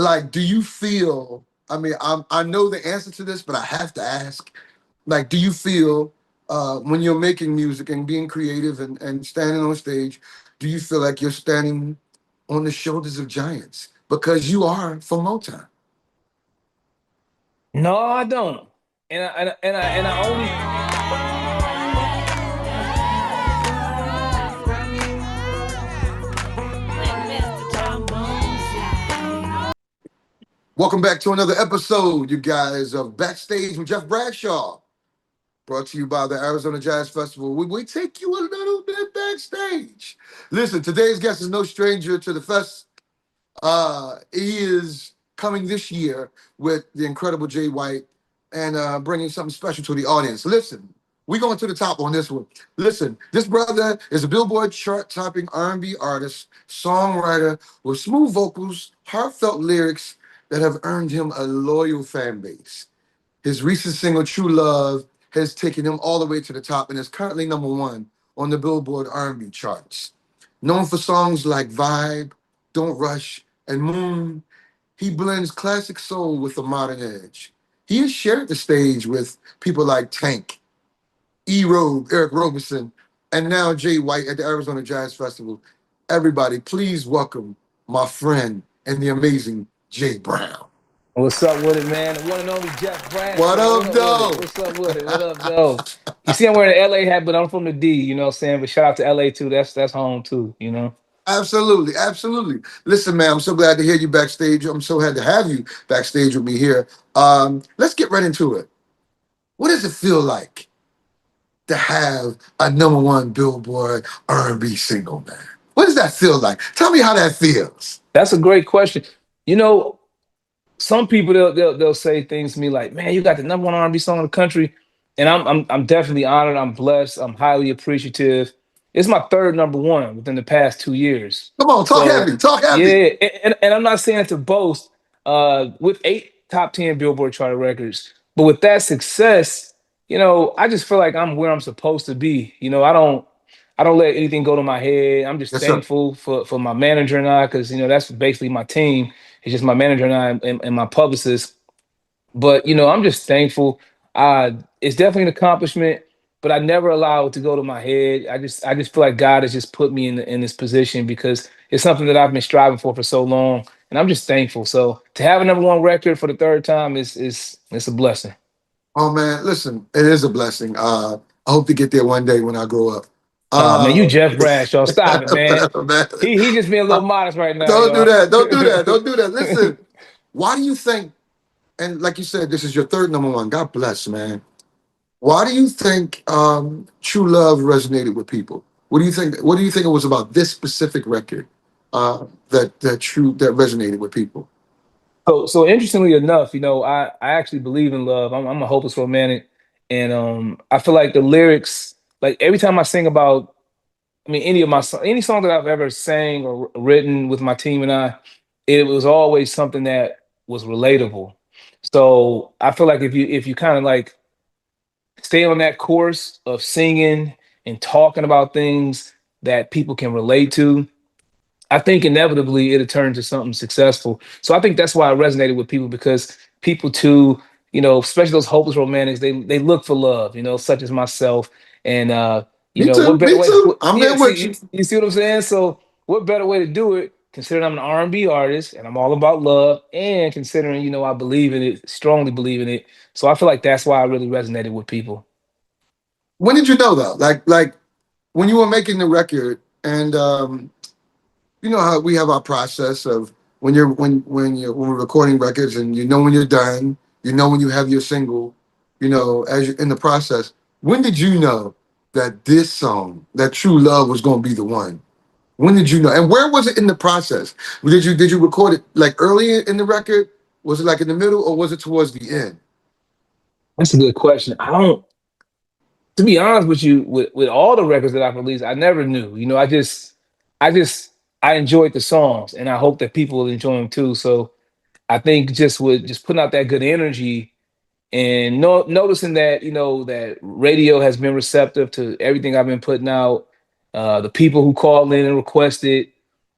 Like, do you feel? I mean, I know the answer to this, but I have to ask. Like, do you feel when you're making music and being creative and standing on stage, do you feel like you're standing on the shoulders of giants because you are from Motown? No, I don't. And I only Welcome back to another episode, you guys, of Backstage with Jeff Bradshaw. Brought to you by the Arizona Jazz Festival. We take you a little bit backstage. Listen, today's guest is no stranger to the fest. He is coming this year with the incredible Jay White and bringing something special to the audience. Listen, we going to the top on this one. Listen, this brother is a Billboard chart-topping R&B artist, songwriter with smooth vocals, heartfelt lyrics that have earned him a loyal fan base. His recent single, True Love, has taken him all the way to the top and is currently #1 on the Billboard R&B charts. Known for songs like Vibe, Don't Rush, and Moon, he blends classic soul with a modern edge. He has shared the stage with people like Tank, E-Robe, Eric Roberson, and now Jay White at the Arizona Jazz Festival. Everybody, please welcome my friend and the amazing Jay Brown. What's up with it, man? The one and only Jeff What Bradshaw. What up, up with it? though? What's up with it? What up, though? You see, I'm wearing an LA hat, but I'm from the D. You know what I'm saying? But shout out to LA too. That's home too. You know. Absolutely, absolutely. Listen, man, I'm so glad to hear you backstage. I'm so glad to have you backstage with me here. Let's get right into it. What does it feel like to have a #1 Billboard R&B single, man? What does that feel like? Tell me how that feels. That's a great question. You know, some people they'll say things to me like, "Man, you got the #1 R&B song in the country," and I'm definitely honored. I'm blessed. I'm highly appreciative. It's my third #1 within the past 2 years. Come on, talk So heavy, talk heavy. yeah, and I'm not saying it to boast. With 8 top 10 Billboard chart records, but with that success, I just feel like I'm where I'm supposed to be. I don't let anything go to my head. I'm just Yes, sir. thankful for my manager and I, because that's basically my team. It's just my manager and I and my publicist. But I'm just thankful. It's definitely an accomplishment, but I never allow it to go to my head. I just feel like God has just put me in this position because it's something that I've been striving for so long, and I'm just thankful. So to have a #1 record for the third time is it's a blessing. Oh, man, listen, it is a blessing. I hope to get there one day when I grow up. Oh man, you Uh, Jeff Bradshaw, stop it, man. man, He just being a little modest right now, don't do y'all. that. Don't do that. Don't do that. Listen, why do you think, and like you said, this is your third #1. God bless, man. Why do you think True Love resonated with people? What do you think? What do you think it was about this specific record that resonated with people? So interestingly enough, I actually believe in love. I'm a hopeless romantic, and I feel like the lyrics, like every time I sing about, I mean, any song that I've ever sang or written with my team and I, it was always something that was relatable. So I feel like if you kind of like stay on that course of singing and talking about things that people can relate to, I think inevitably it'll turn to something successful. So I think that's why it resonated with people, because people too, especially those hopeless romantics, they look for love, such as myself. And Me what too. better Me way? too. I'm Yeah, there with you. you see what I'm saying? So what better way to do it? Considering I'm an R&B artist and I'm all about love, and considering I believe in it, strongly believe in it. So I feel like that's why I really resonated with people. When did you know though? Like when you were making the record, and you know how we have our process of when we're recording records, and you know when you're done, you know when you have your single, as you're in the process. When did you know that this song, that True Love, was going to be the one? When did you know? And where was it in the process? Did you record it like early in the record? Was it like in the middle, or was it towards the end? That's a good question. I don't, to be honest with you, with all the records that I've released, I never knew. I just I enjoyed the songs, and I hope that people will enjoy them too. So I think just with just putting out that good energy and noticing that that radio has been receptive to everything I've been putting out, the people who call in and requested.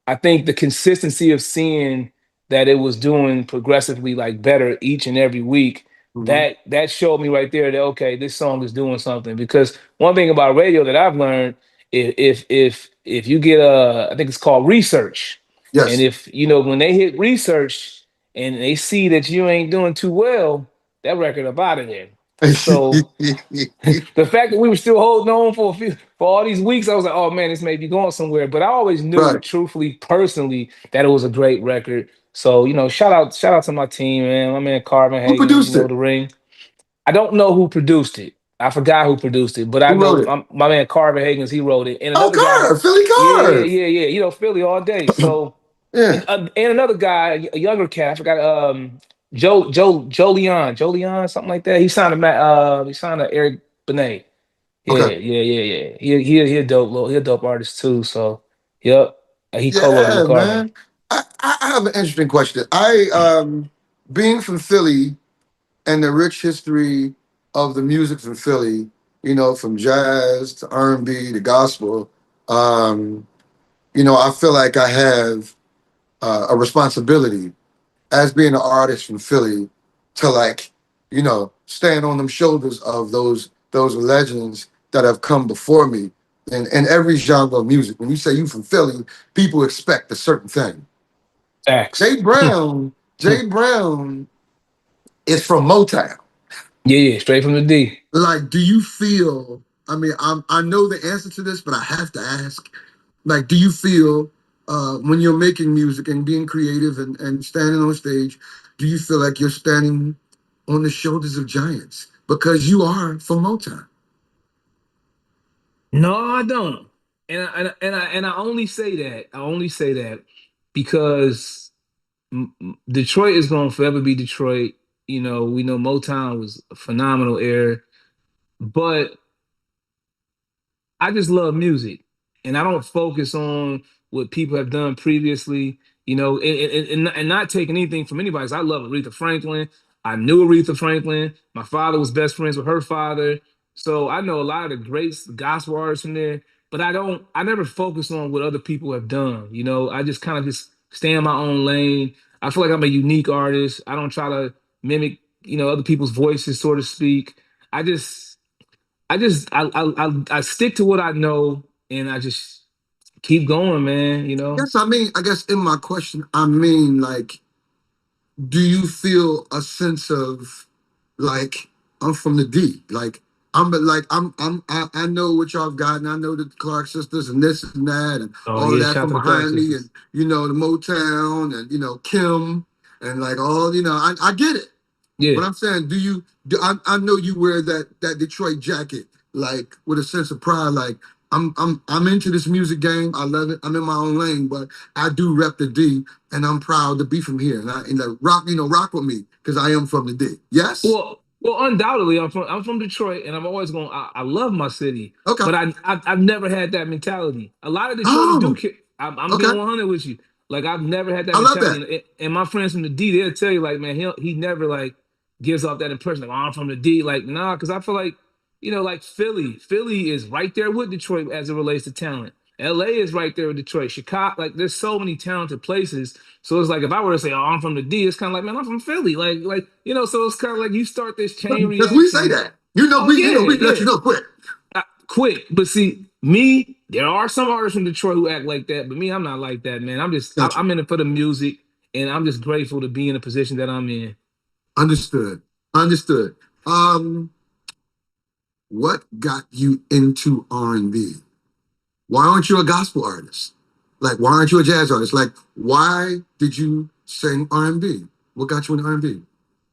I think the consistency of seeing that it was doing progressively like better each and every week, Hmm. that showed me right there that okay, this song is doing something. Because one thing about radio that I've learned, if you get I think it's called research, and Yes. if you know when they hit research and they see that you ain't doing too well, that record up out of there. So the fact that we were still holding on for for all these weeks, I was like, oh man, this may be going somewhere. But I always knew, Right. truthfully, personally, that it was a great record. So shout out to my team, man. My man Karvin Who Higgins, produced it? the ring. I don't know who produced it. I forgot who produced it, but I Who wrote know it? my man Karvin Higgins, he wrote it, and Oh, another guy. Carve, Philly Yeah, Carve. Philly all day. So Yeah. and another guy, a younger cat, I forgot. Joe Leon, something like that. He signed to Eric Benet. Okay. Yeah. He a dope he a dope artist too. So, yep, he co-wrote it with Yeah, Carvin. man. I have an interesting question. I being from Philly and the rich history of the music from Philly, from jazz to R&B to gospel, um, I feel like I have a responsibility as being an artist from Philly to stand on them shoulders of those legends that have come before me in every genre of music. When you say you from Philly, people expect a certain thing. Facts. Jay Brown, Jay Brown is from Motown. Yeah, straight from the D. Like, do you feel? I mean, I know the answer to this, but I have to ask. Like, do you feel when you're making music and being creative and standing on stage, do you feel like you're standing on the shoulders of giants because you are from Motown? No, I don't. And I only say that. I only say that because Detroit is going to forever be Detroit. We know Motown was a phenomenal era, but I just love music, and I don't focus on what people have done previously. And not taking anything from anybody. 'Cause I love Aretha Franklin. I knew Aretha Franklin. My father was best friends with her father, so I know a lot of the great gospel artists from there. But I don't. I never focus on what other people have done. I just kind of just stay in my own lane. I feel like I'm a unique artist. I don't try to mimic, other people's voices, so to speak. I just I stick to what I know, and I just keep going, man. I guess in my question, I mean, like, do you feel a sense of like I'm from the D? I know what y'all have gotten. I know the Clark sisters and this and that and Oh all of yeah, that shout out from to the Clark behind me and sisters. the Motown and Kim and like all I get it. Yeah. But I'm saying, I know you wear that Detroit jacket like with a sense of pride. Like I'm into this music game. I love it. I'm in my own lane, but I do rep the D, and I'm proud to be from here. And like rock with me because I am from the D. Yes. Well, undoubtedly, I'm from Detroit, and I'm always going. I love my city, Okay. but I've never had that mentality. A lot of Detroiters do. Oh. I'm Okay. being 100 with you. Like I've never had that I love mentality, that. and my friends from the D, they'll tell you like, man, he never like gives off that impression like, oh, I'm from the D. Like, nah, because I feel like like Philly is right there with Detroit as it relates to talent. LA is right there with Detroit. Chicago, like there's so many talented places. So it's like if I were to say, "Oh, I'm from the D," it's kind of like, "Man, I'm from Philly." So it's kind of like you start this chain Because we say reaction. that. You know, Oh yeah, we let yeah, you know quick. quick. But see, me, there are some artists from Detroit who act like that, but me, I'm not like that, man. Gotcha. I'm in it for the music, and I'm just grateful to be in the position that I'm in. Understood. Understood. Um, what got you into R&B? Why aren't you a gospel artist? Like, why aren't you a jazz artist? Like, why did you sing R&B? What got you into R&B?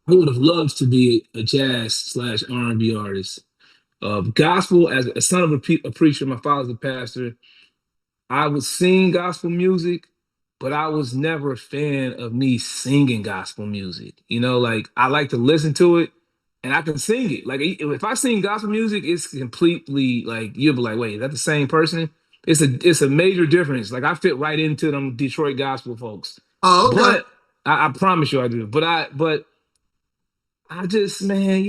I would have loved to be a jazz slash R&B artist. Gospel, as a son of a preacher, my father's a pastor. I would sing gospel music, but I was never a fan of me singing gospel music. Like I like to listen to it and I can sing it. Like if I sing gospel music, it's completely like you'll be like, wait, is that the same person? It's a major difference. Like I fit right into them Detroit gospel folks. Oh, okay. But I promise you I do. But I just, man,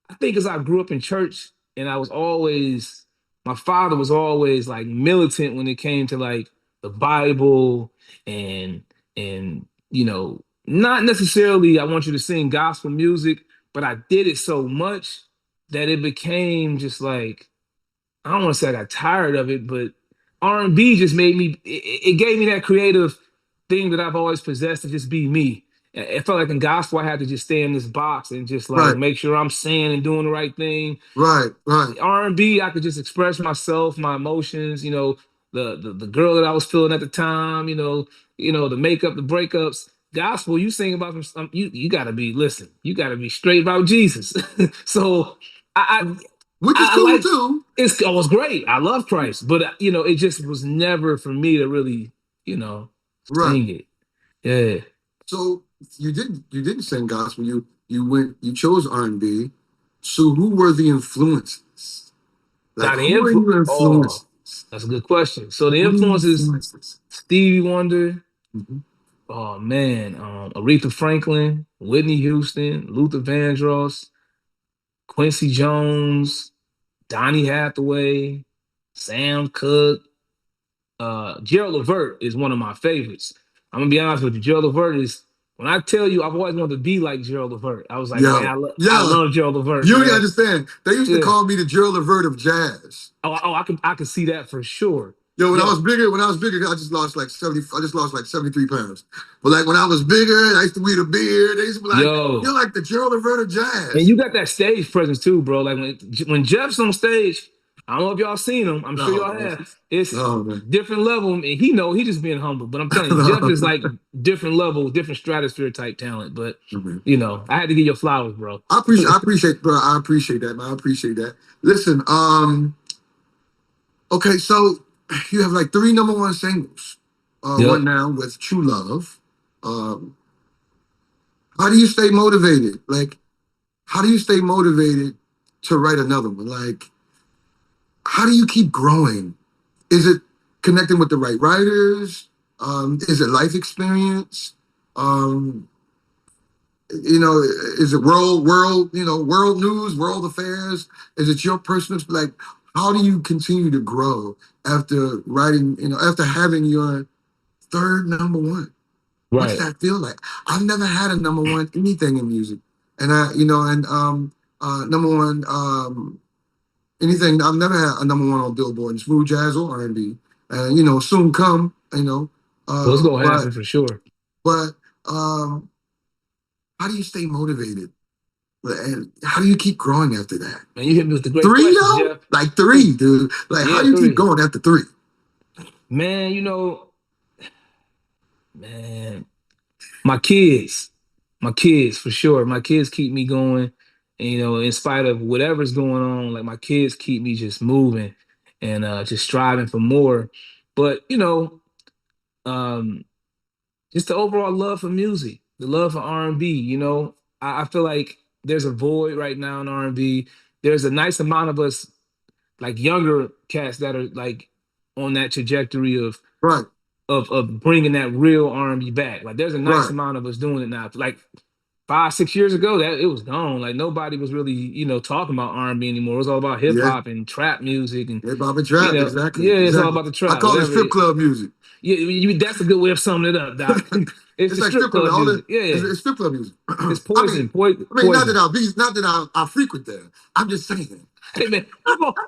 I think as I grew up in church and my father was always like militant when it came to like the Bible and and not necessarily I want you to sing gospel music, but I did it so much that it became just like, I don't want to say I got tired of it, but R&B just made me. It gave me that creative thing that I've always possessed to just be me. It felt like in gospel I had to just stay in this box and just like Right, make sure I'm saying and doing the right thing. right, right. R&B, I could just express myself, my emotions, the girl that I was feeling at the time, the makeup, the breakups. Gospel, you sing about you gotta be, listen, you gotta be straight about Jesus. So I Which is I cool like too. it was great. I love Christ, but it just was never for me to really, you know, Right. sing it. Yeah. So you didn't sing gospel. You chose R&B. So who were the influences? Like Now the who are influ your oh, influences? that's a good question. So the Who are your influences, influences? Stevie Wonder, Mhm. oh man, Aretha Franklin, Whitney Houston, Luther Vandross, Quincy Jones, Donny Hathaway, Sam Cooke, Gerald Levert is one of my favorites. I'm gonna be honest with you. Gerald Levert is, when I tell you I've always wanted to be like Gerald Levert. I was like, man, Yo, I yo, love Gerald Levert, you don't man. understand. They used to Yeah. call me the Gerald Levert of jazz. Oh, I can see that for sure. Yo, when I Yo, was bigger, I just lost like 70. I just lost like 73 pounds. But like when I was bigger, I used to wear the beard. They used to be like, "You're yo, like the Gerald Levert of and jazz." you got that stage presence too, bro. Like when Jeff's on stage, I don't know if y'all seen him. I'm sure No, y'all man. have. It's No, man. different level, and he just being humble. But I'm telling you, Jeff is No. like different level, different stratosphere type talent. But Mhm. I had to give you flowers, bro. Bro. I appreciate that, man. I appreciate that. Listen, okay, so you have like three number one singles. One Yep. now with True Love. Um, how do you stay motivated? Like, how do you stay motivated to write another one? Like, how do you keep growing? Is it connecting with the right writers? Is it life experience? Um, is it world news, world affairs? Is it your personal, like, how do you continue to grow after writing, after having your third number one? What's Right. that feel like? I've never had a number one anything in music. And number one anything. I've never had a number one on Billboard in smooth jazz or R&B. And soon come, Well, it's gonna but happen for sure. but um how do you stay motivated? And how do you keep growing after that? Man, you hit me with the great Three questions, though? Jeff. Like three, dude. Like how Yeah, do you keep 3. going after three? Man, man, my kids, my kids for sure. My kids keep me going, and in spite of whatever's going on, like my kids keep me just moving and just striving for more. But um, just the overall love for music, the love for R&B. I feel like there's a void right now in R&B. There's a nice amount of us, like younger cats, that are like on that trajectory of Right, bringing that real R&B back. Like there's a nice right. amount of us doing it now. Like 5, 6 years ago, that it was gone. Like nobody was really, talking about R&B anymore. It was all about hip Yeah. hop and trap music, and Hip hop and trap, exactly. yeah, it's all Exactly. about the I trap, call it whatever. strip club music. Yeah, that's a good way of summing it up, Doc. It's It's the like strip strip club. club All music. Yeah, it's strip club music. it's poison, Not that poison. I frequent there. I'm just saying. Hey man,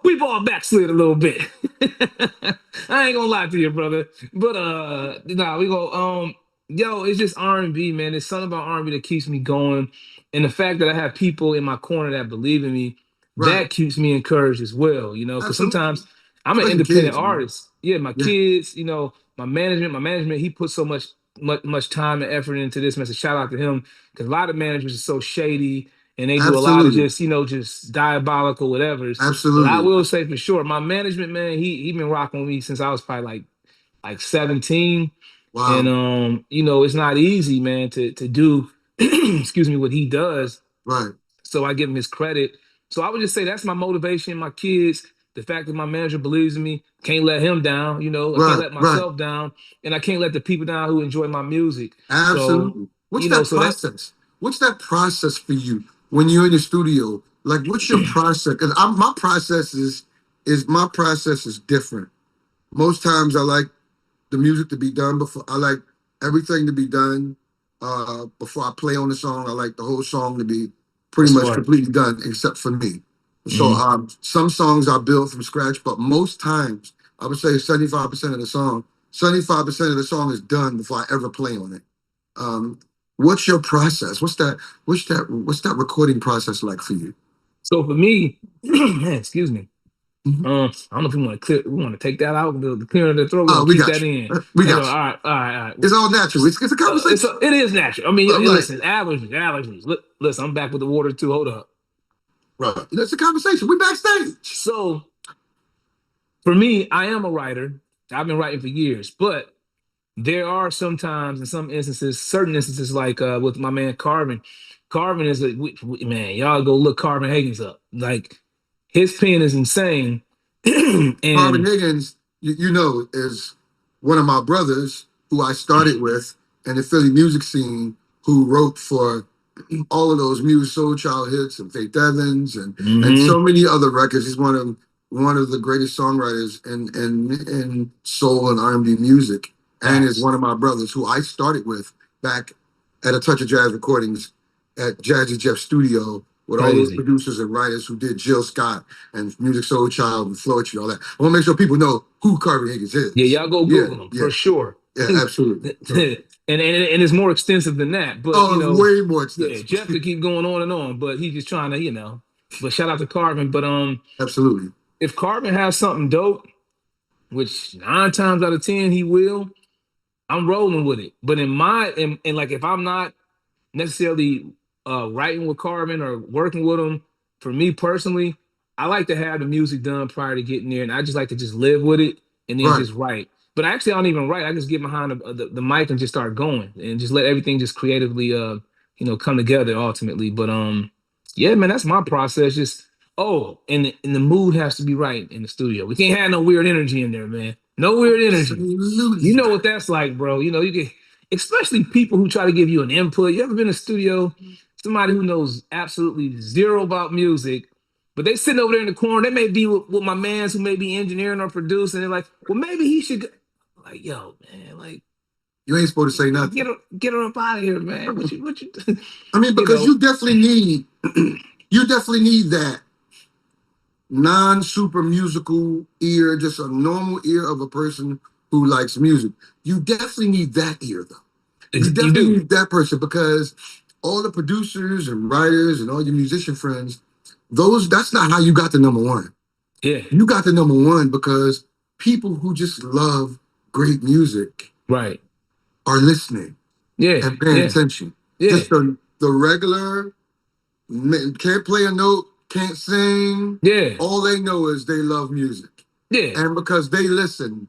we've all backslid a little bit. I ain't gonna lie to you, brother. But nah, we go. Yo, it's just R&B, man. It's something about R&B that keeps me going, and the fact that I have people in my corner that believe in me, Right. that keeps me encouraged as well. Because Absolutely. sometimes I'm an Especially independent kids, man. artist. Yeah, my Yeah. kids, my management, he put so much time and effort into this message. Shout out to him, because a lot of managers are so shady and they do a lot of Absolutely. just diabolical whatever's. But I Absolutely. will say for sure, my management man, he been rocking with me since I was probably like 17. And Wow. it's not easy, man, to do excuse me, what he does. Right. So I give him his credit. So I would just say that's my motivation, my kids, the fact that my manager believes in me, can't let him down, I can't Right. let Right. myself down, and I can't let the people down who enjoy my music. So, Absolutely. What's that so that process? What's that process for you when you're in the studio? Like, what's your process? Because my process is different. Most times, I like the music to be done before. I like everything to be done before I play on the song. I like the whole song to be pretty That's much smart. completely done, except for me. So Hmm. some songs I build from scratch, but most times I would say 75% of the song, 75% of the song is done before I ever play on it. Um, what's your process? What's that recording process like for you? So for me, man, excuse me. Mhm. I don't know if we want to clear, we want to take that out, the clearing of the throat. We Oh, want to we keep got that you. in. We That's got all. you. All right, all right, all right. It's all natural. It's a conversation. It is natural. I mean, I'm like, listen, allergies, allergies. Listen, I'm back with the water too. Hold up. right. It's a conversation. We backstage. So for me, I am a writer. I've been writing for years, but there are sometimes, in some instances, certain instances, like with my man Karvin. Karvin is man. Y'all go look Karvin Higgins up. Like his pen is insane, Karvin and Higgins, you know, is one of my brothers who I started with in the Philly music scene, who wrote for all of those Muse Soul Child hits and Faith Evans and so hmm many other records. He's one of the greatest songwriters in soul and R&B music, and is facts, one of my brothers who I started with back at A Touch of Jazz Recordings at Jazzy Jeff Studio with all those crazy. producers and writers who did Jill Scott and Music Soul Child and Floetry, all that. I want to make sure people know who Karvin Higgins Yeah, is. y'all go Yeah, Google him yeah, for sure. yeah, absolutely. So, And it's more extensive than that. But oh, it's way more yeah, extensive. Jeff could keep going on and on, but he's just trying to, But shout out to Carvin. But Absolutely. if Carvin has something dope, which 9 times out of 10 he will, I'm rolling with it. But and like if I'm not necessarily writing with Carvin or working with him, for me personally, I like to have the music done prior to getting there, and I just like to just live with it and then Right. just write. But actually, I don't even write. I just get behind the mic and just start going and just let everything just creatively, come together ultimately. But yeah, man, that's my process. Just and the mood has to be right in the studio. We can't have no weird energy in there, man. No weird energy. You Absolutely. know what that's like, bro. You get especially people who try to give you an input. You ever been in a studio, somebody who knows absolutely zero about music, but they sitting over there in the corner. They may be with my mans who may be engineering or producing. They're like, well, maybe he should. Like, yo, man, like You ain't supposed to say nothing. get her up out of here, man. What you, I mean, you because know? you definitely need you definitely need that non-super musical ear, just a normal ear of a person who likes music. You definitely need that ear though. You You definitely do, need that person because all the producers and writers and all your musician friends, those that's not how you got to number one. yeah, You got to number one because people who just love great music right, are listening yeah, and paying yeah, attention. yeah, Just the regular can't play a note, can't sing. yeah, All they know is they love music. yeah. And because they listen,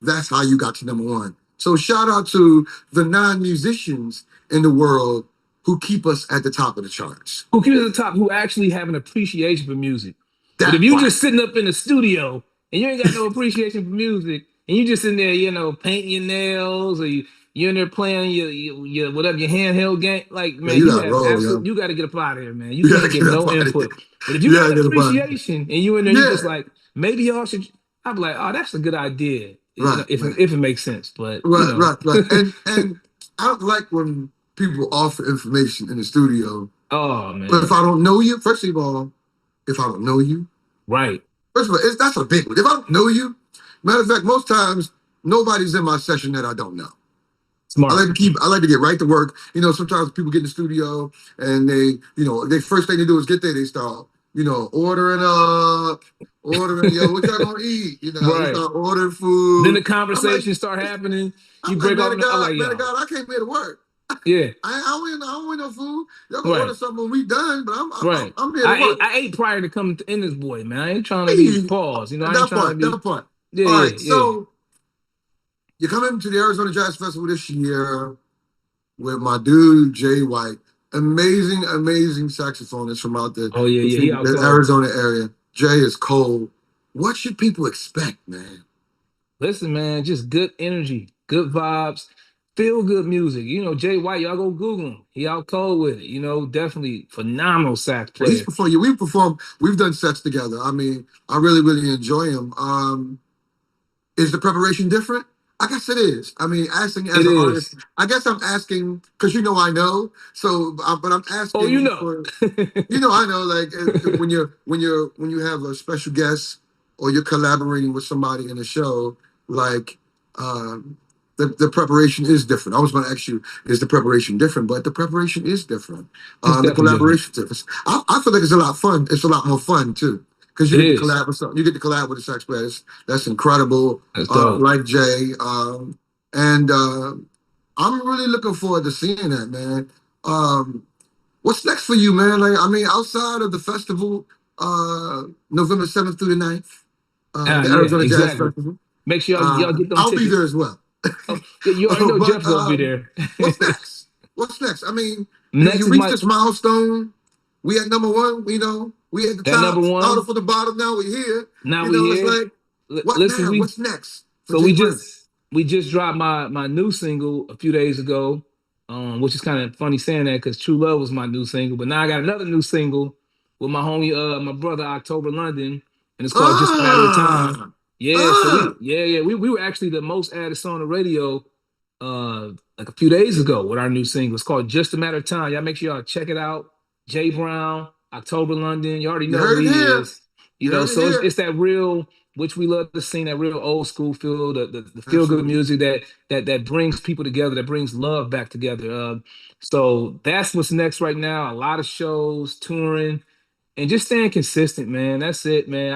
that's how you got to number one. So shout out to the non-musicians in the world who keep us at the top of the charts. Who keeps at the top, who actually have an appreciation for music. But if That you part. just sitting up in the studio and you ain't got no appreciation for music, and you just in there, painting your nails, or you in there playing your whatever your handheld game, like Yeah, man, you you gotta have roll, yo. absolute. You got to get up out of here, man. You You gotta can't give get up no out of here. input. But if you You got gotta an get up out of here. appreciation and you in there, you just Yeah, like maybe y'all should. I'm like, oh, that's a good idea, right, right. if it makes sense. But Right, right, right. And I don't like when people offer information in the studio. oh But if man, I don't know you, first of all, if I don't know you, right, first of all, that's a big one. If I don't know you, matter of fact, most times nobody's in my session that I don't know. smart. I like to get right to work. Sometimes people get in the studio and they first thing they do is get there, they start, ordering up, yo, what y'all gonna eat? They Right. start ordering Then food. the I'm like, conversation start happening. I'm You like, break off. I'm like, man of yo, God, I came here to work. yeah, I don't want no food. Y'all can order right, something when we done, but right. I'm here to work. I ate prior to coming in this boy, man. I ain't trying to be Hey, paused. I ain't that trying to part, be. that part. Yeah, All yeah, right, yeah. so you're coming to the Arizona Jazz Festival this year with my dude Jay White, amazing, amazing saxophonist from out Oh yeah, yeah. He out the cold. Arizona area. Jay is cold. What should people expect, man? Listen, man, just good energy, good vibes, feel good music. Jay White, y'all go Google him. He out cold with it. Definitely phenomenal sax He's player. before you. We've done sets together. I mean, I really, really enjoy him. Is the preparation different? I guess it is. I mean, asking It as an artist, is. I guess I'm asking because I know. So, but I'm Oh, you asking know. for I know, like when you have a special guest or you're collaborating with somebody in a show, like um, the preparation is different. I was going to ask you, is the preparation different? But the preparation is different. It's The definitely different. collaboration is different. I feel like it's a lot of fun. It's a lot more fun too because you It get to is. collab with you get to collab with a sax player. That's incredible. That's dope. Like Jay, and I'm really looking forward to seeing that, man. Um, What's next for you, man? Like, I mean, outside of the festival, November 7th through the 9th, Ah, the yeah, Arizona Jazz exactly. Festival, Make sure y'all get them I'll be there tickets. as well. Oh, yeah, you already know But Jeff's gonna be there. what's next? What's next? I mean, Next you is reached my this milestone. We at number one, we at the that number top, started one. from the bottom, now we're here. Now we It's here. like, what Listen, now? What's next for so Jay Brown? we just dropped my new single a few days ago, which is kind of funny saying that because True Love was my new single, but now I got another new single with my homie, my brother October London, and it's called Just a Matter of Time. Ah, Yeah, so ah, we were actually the most added song on the radio, like a few days ago with our new single. It's called Just a Matter of Time. Y'all make sure y'all check it out. Jay Brown, October London. You already you know who heard it he here. is. You heard it So here. it's that real, which we love to sing, that real old school feel, the feel good Absolutely. music that brings people together, that brings love back together. So that's what's next right now. A lot of shows, touring, and just staying consistent, man. That's it, man.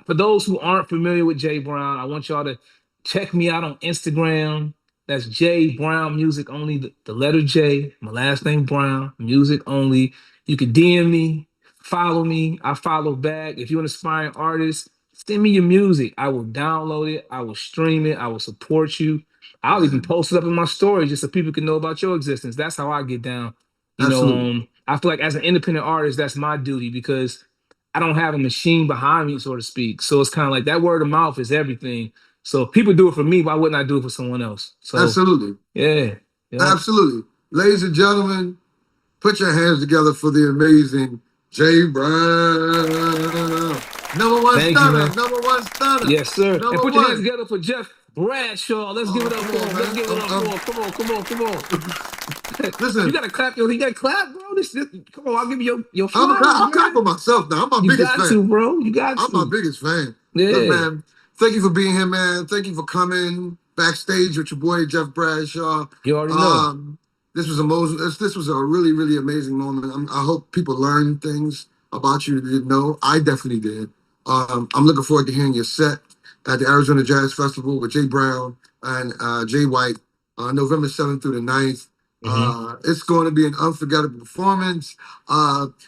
For those who aren't familiar with Jay Brown, I want y'all to check me out on Instagram. That's Jay Brown Music Only, the letter J, my last name Brown, Music Only. You can DM me, follow me. I follow back. If you're an aspiring artist, send me your music. I will download it. I will stream it. I will support you. I'll even Man, post it up in my story just so people can know about your existence. That's how I get down. absolutely. I feel like as an independent artist, that's my duty because I don't have a machine behind me, so to speak. So it's kind of like that word of mouth is everything. So if people do it for me, why wouldn't I do it for someone else? So Absolutely. yeah, yep. Absolutely. Ladies and gentlemen, put your hands together for the amazing Jay Brown. Number one Thank you, stunner. man. Number one stunner. Yes, sir. And Number put your hands one. together for Jeff Bradshaw. Let's give Oh, it up come for on, him. Let's man. give it up for him. Come on, come on, come on. You Listen, gotta clap, yo. You gotta clap, bro. Come on, I'll give you your flowers, I'm clapping man. for myself now. I'm my You biggest got to, fan. bro. You got I'm my to. biggest fan. Look, Yeah. man, thank you for being here, man. Thank you for coming backstage with your boy Jeff Bradshaw. You already know. Um, this was a really, really amazing moment. I hope people learn things about you that you didn't know. I definitely did. I'm looking forward to hearing your set at the Arizona Jazz Festival with Jay Brown and Jay White, November 7th through the 9th. Hmm. It's going to be an unforgettable performance.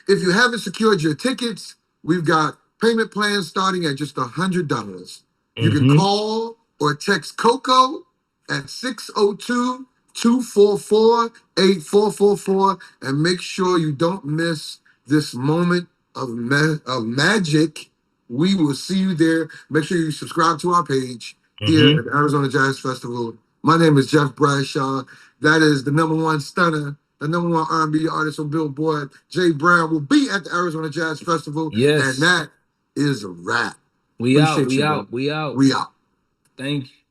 If you haven't secured your tickets, we've got payment plans starting at just $100. You can Hmm. call or text Coco at 602 244 8444 and make sure you don't miss this moment of magic. We will see you there. Make sure you subscribe to our page here Hmm. at the Arizona Jazz Festival. My name is Jeff Bradshaw. That is the number one stunner, the number one R&B artist on Billboard. Jay Brown will be at the Arizona Jazz Festival, and Yes. that is a wrap. We out. Appreciate We you, bro. out. We out. We out. Thank you.